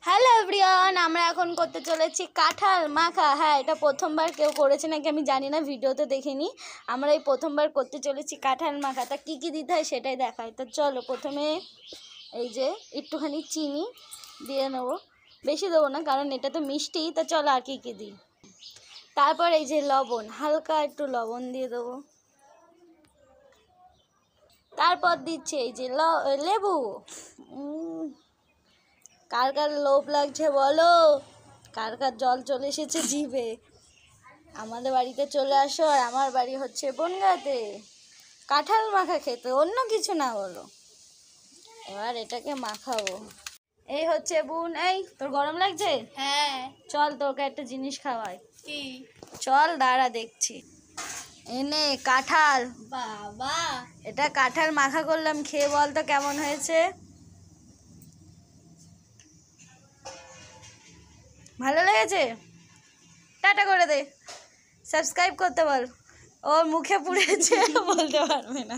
Hello everyone, আমরা এখন করতে চলেছি কাঁঠাল মাখা। হ্যাঁ, এটা প্রথমবার কেউ করেছে নাকি আমি জানি না, ভিডিওতে দেখিনি। আমরা এই প্রথমবার করতে চলেছি কাঁঠাল মাখা। তা কী কী দিতে হয় সেটাই দেখায়। তো চলো, প্রথমে এই যে একটুখানি চিনি দিয়ে নেবো, বেশি দেবো না কারণ এটা তো মিষ্টি। তো চলো আর কী কী দিই। তারপর এই যে লবণ, হালকা একটু লবণ দিয়ে দেবো। তারপর দিচ্ছি এই যে লেবু। কার কার লোভ লাগছে বলো, কার কার জল চলে এসেছে জিভে। আমাদের বাড়িতে চলে আসো, আর আমার বাড়ি হচ্ছে বনগাঁতে। কাঁঠাল মাখা খেতে, অন্য কিছু না বলো। এবার এটাকে মাখাবো। এই হচ্ছে বোন। এই তোর গরম লাগছে? হ্যাঁ। চল তোকে একটা জিনিস খাওয়াই। কি? চল দাঁড়া দেখছি। এনে কাঁঠাল। বাবা, এটা কাঁঠাল মাখা করলাম, খেয়ে বল তো কেমন হয়েছে। ভালো লেগেছে? টাটা করে দে, সাবস্ক্রাইব করতে বল। ওর মুখে পুড়েছে বলতে পারবে না।